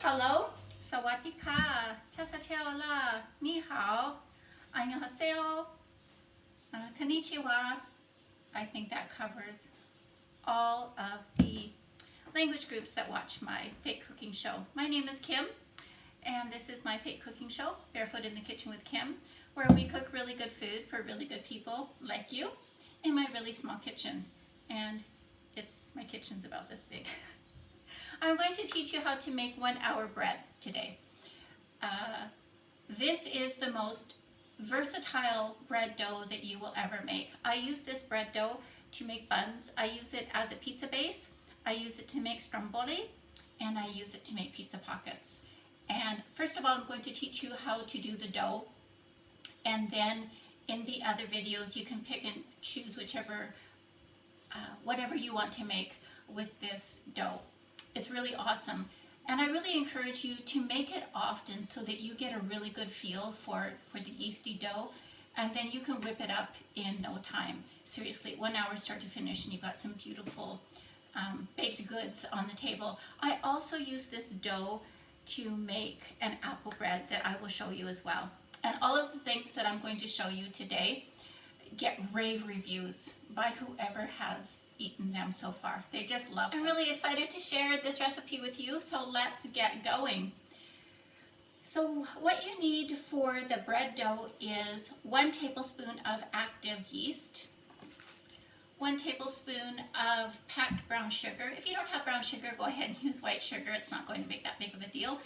Hello, sawadika, chasateola, ni hao, annyeonghaseyo, konnichiwa. I think that covers all of the language groups that watch my Fake Cooking Show. My name is Kim, and this is my Fake Cooking Show, Barefoot in the Kitchen with Kim, where we cook really good food for really good people like you in my really small kitchen. And my kitchen's about this big. I'm going to teach you how to make 1 hour bread today. This is the most versatile bread dough that you will ever make. I use this bread dough to make buns. I use it as a pizza base. I use it to make stromboli, and I use it to make pizza pockets. And first of all, I'm going to teach you how to do the dough, and then in the other videos you can pick and choose whatever you want to make with this dough. It's really awesome. And I really encourage you to make it often so that you get a really good feel for the yeasty dough, and then you can whip it up in no time. Seriously, 1 hour start to finish, and you've got some beautiful baked goods on the table. I also use this dough to make an apple bread that I will show you as well. And all of the things that I'm going to show you today get rave reviews by whoever has eaten them so far. They just love them. I'm really excited to share this recipe with you, so let's get going. So what you need for the bread dough is 1 tablespoon of active yeast, 1 tablespoon of packed brown sugar. If you don't have brown sugar, go ahead and use white sugar. It's not going to make that big of a deal.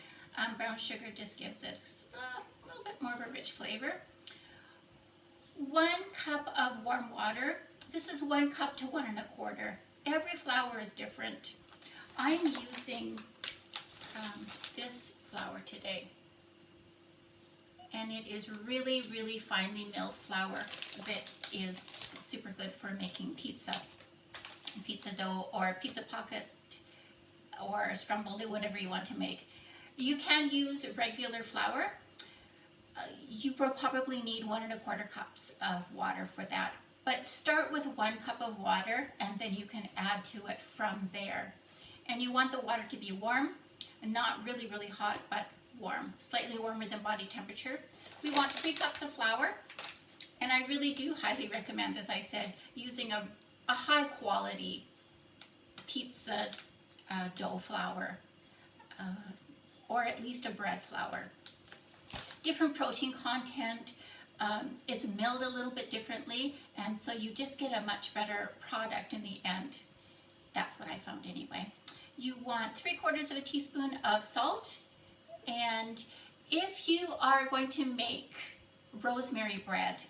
Brown sugar just gives it a little bit more of a rich flavor. 1 cup of warm water. This is 1 cup to 1 1/4. Every flour is different. I'm using this flour today, and it is really, really finely milled flour that is super good for making pizza dough or pizza pocket or stromboli, whatever you want to make. You can use regular flour. You will probably need 1 1/4 cups of water for that. But start with 1 cup of water, and then you can add to it from there. And you want the water to be warm, not really, really hot, but warm, slightly warmer than body temperature. We want 3 cups of flour, and I really do highly recommend, as I said, using a high quality pizza dough flour, or at least a bread flour. Different protein content, it's milled a little bit differently, and so you just get a much better product in the end. That's what I found anyway. You want 3/4 teaspoon of salt, and if you are going to make rosemary bread,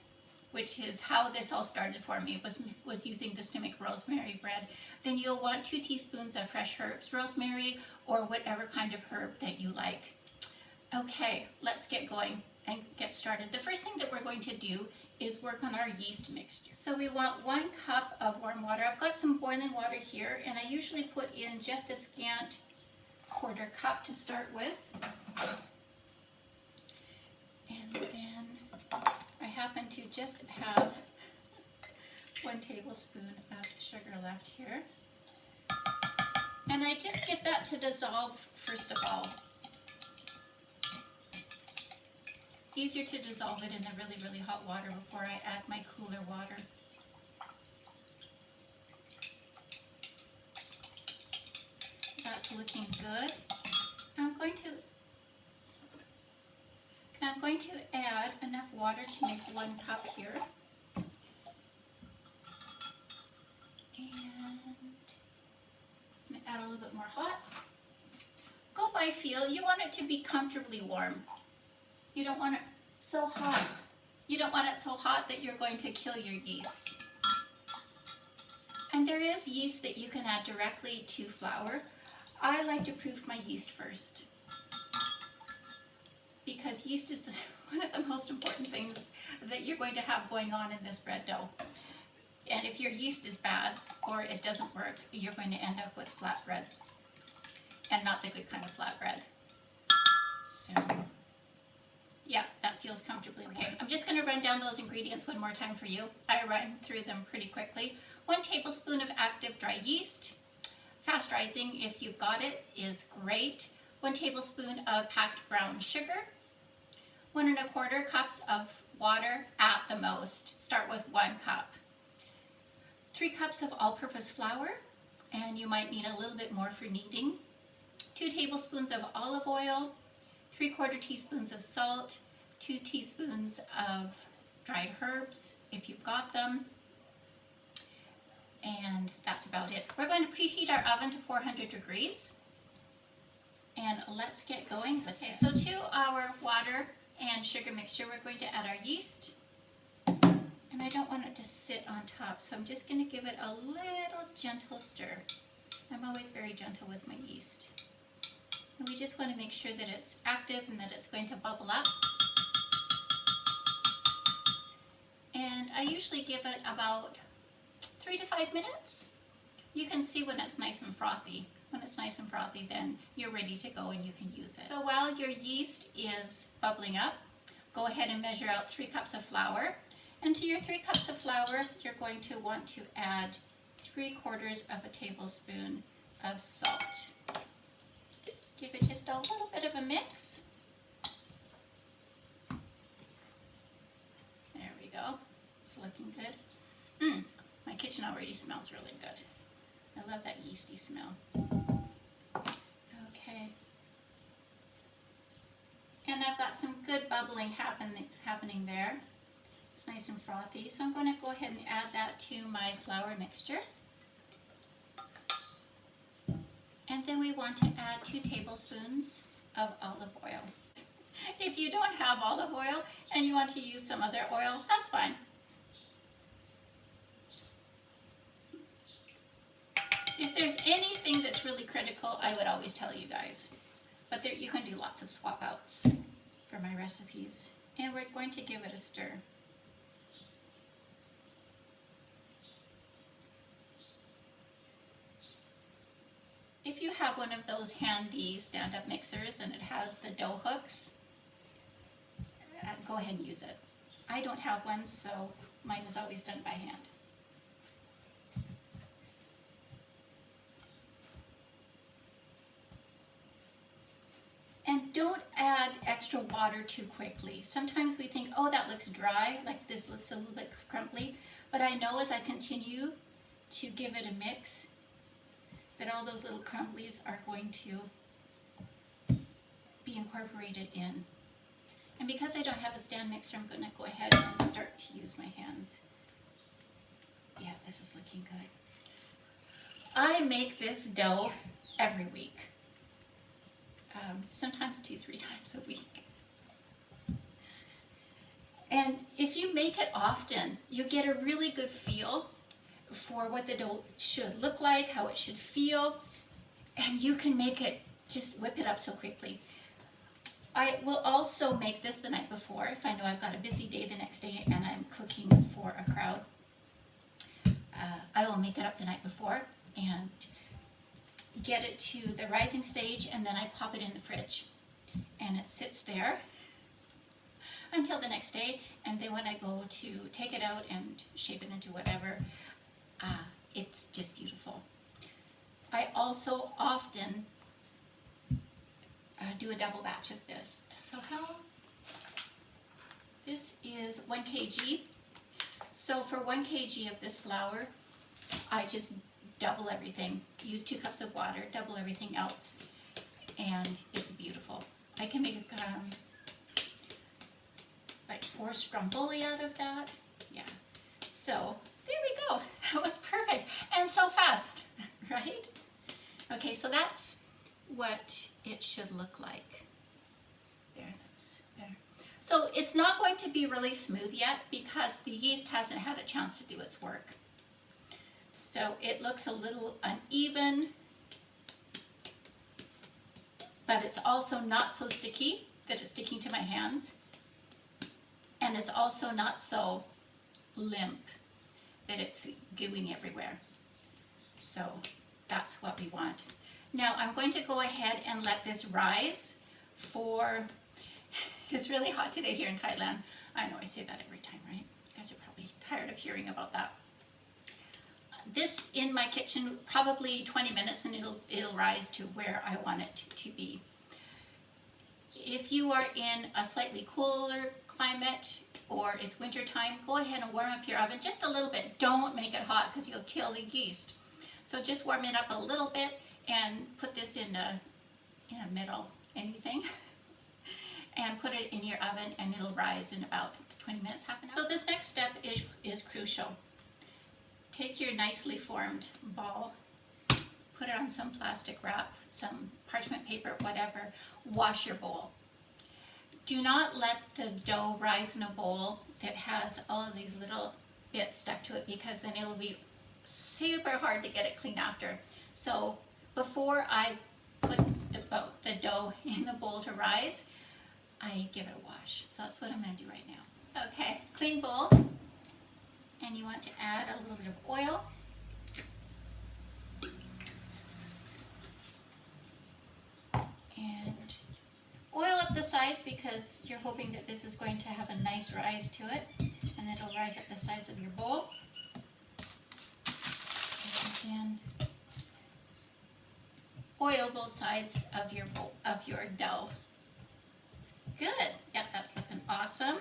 which is how this all started for me, was using this to make rosemary bread, then you'll want 2 teaspoons of fresh herbs, rosemary or whatever kind of herb that you like. Okay, let's get going and get started. The first thing that we're going to do is work on our yeast mixture. So we want 1 cup of warm water. I've got some boiling water here, and I usually put in just a scant 1/4 cup to start with. And then I happen to just have 1 tablespoon of sugar left here. And I just get that to dissolve first of all. Easier to dissolve it in the really, really hot water before I add my cooler water. That's looking good. I'm going to add enough water to make 1 cup here. And add a little bit more hot. Go by feel. You want it to be comfortably warm. You don't want it so hot. You don't want it so hot that you're going to kill your yeast. And there is yeast that you can add directly to flour. I like to proof my yeast first, because yeast is one of the most important things that you're going to have going on in this bread dough. And if your yeast is bad or it doesn't work, you're going to end up with flatbread, and not the good kind of flatbread. So yeah, that feels comfortably okay. I'm just going to run down those ingredients one more time for you. I ran through them pretty quickly. 1 tablespoon of active dry yeast. Fast rising, if you've got it, is great. 1 tablespoon of packed brown sugar, 1 1/4 cups of water at the most. Start with 1 cup. 3 cups of all-purpose flour, and you might need a little bit more for kneading. 2 tablespoons of olive oil, 3/4 teaspoons of salt, 2 teaspoons of dried herbs if you've got them, and that's about it. We're going to preheat our oven to 400 degrees, and let's get going with it. So to our water and sugar mixture, we're going to add our yeast, and I don't want it to sit on top, so I'm just going to give it a little gentle stir. I'm always very gentle with my yeast. And we just want to make sure that it's active and that it's going to bubble up. And I usually give it about 3 to 5 minutes. You can see when it's nice and frothy. When it's nice and frothy, then you're ready to go and you can use it. So while your yeast is bubbling up, go ahead and measure out 3 cups of flour. And to your 3 cups of flour, you're going to want to add 3/4 of a tablespoon of salt. Give it just a little bit of a mix. There we go. It's looking good. My kitchen already smells really good. I love that yeasty smell. Okay. And I've got some good bubbling happening there. It's nice and frothy. So I'm going to go ahead and add that to my flour mixture. And then we want to add 2 tablespoons of olive oil. If you don't have olive oil and you want to use some other oil, that's fine. If there's anything that's really critical, I would always tell you guys. But there, you can do lots of swap outs for my recipes. And we're going to give it a stir. If you have one of those handy stand-up mixers and it has the dough hooks, go ahead and use it. I don't have one, so mine is always done by hand. And don't add extra water too quickly. Sometimes we think, oh, that looks dry, like this looks a little bit crumbly, but I know as I continue to give it a mix, that all those little crumblies are going to be incorporated in. And because I don't have a stand mixer, I'm going to go ahead and start to use my hands. Yeah, this is looking good. I make this dough every week. Sometimes 2-3 times a week. And if you make it often, you get a really good feel for what the dough should look like, how it should feel, and you can make it, just whip it up so quickly. I will also make this the night before if I know I've got a busy day the next day and I'm cooking for a crowd. I will make it up the night before and get it to the rising stage, and then I pop it in the fridge. And it sits there until the next day, and then when I go to take it out and shape it into whatever, it's just beautiful. I also often do a double batch of this. So this is 1 kg. So for 1 kg of this flour, I just double everything. Use 2 cups of water, double everything else, and it's beautiful. I can make like 4 stromboli out of that. Yeah. So there we go. That was perfect and so fast, right? Okay, so that's what it should look like. There, that's better. So it's not going to be really smooth yet because the yeast hasn't had a chance to do its work. So it looks a little uneven, but it's also not so sticky that it's sticking to my hands. And it's also not so limp that it's gooing everywhere. So that's what we want. Now I'm going to go ahead and let this rise for, it's really hot today here in Thailand. I know I say that every time, right? You guys are probably tired of hearing about that. This in my kitchen, probably 20 minutes and it'll rise to where I want it to be. If you are in a slightly cooler climate or it's winter time, go ahead and warm up your oven just a little bit. Don't make it hot because you'll kill the yeast. So just warm it up a little bit and put this in a middle anything and put it in your oven, and it'll rise in about 20 minutes, half an hour. So this next step is crucial. Take your nicely formed ball, put it on some plastic wrap, some parchment paper, whatever. Wash your bowl. Do not let the dough rise in a bowl that has all of these little bits stuck to it, because then it'll be super hard to get it clean after. So before I put the dough in the bowl to rise, I give it a wash. So that's what I'm going to do right now. Okay, clean bowl, and you want to add a little bit of oil. And oil up the sides because you're hoping that this is going to have a nice rise to it, and it'll rise up the sides of your bowl. And then oil both sides of your bowl, of your dough. Good. Yep, that's looking awesome.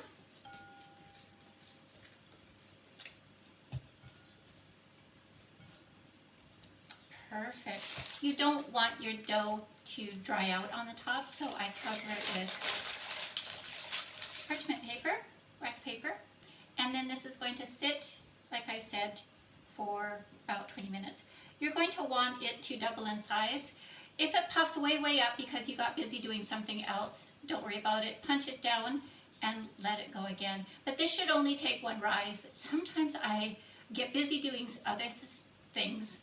Perfect. You don't want your dough to dry out on the top, so I cover it with parchment paper, wax paper, and then this is going to sit, like I said, for about 20 minutes. You're going to want it to double in size. If it puffs way up because you got busy doing something else, don't worry about it. Punch it down and let it go again. But this should only take one rise. Sometimes I get busy doing other things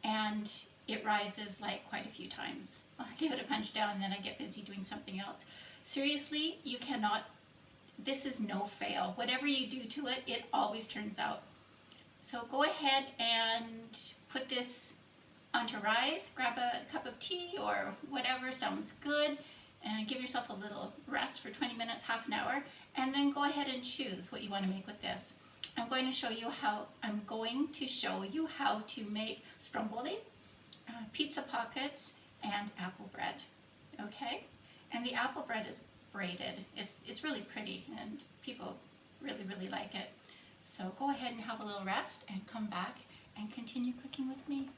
and it rises like quite a few times. I'll give it a punch down and then I get busy doing something else. Seriously, you cannot, this is no fail. Whatever you do to it, it always turns out. So go ahead and put this onto rise, grab a cup of tea or whatever sounds good, and give yourself a little rest for 20 minutes, half an hour, and then go ahead and choose what you want to make with this. I'm going to show you how to make stromboli, pizza pockets, and apple bread. Okay? And the apple bread is braided. It's really pretty, and people really like it. So go ahead and have a little rest and come back and continue cooking with me.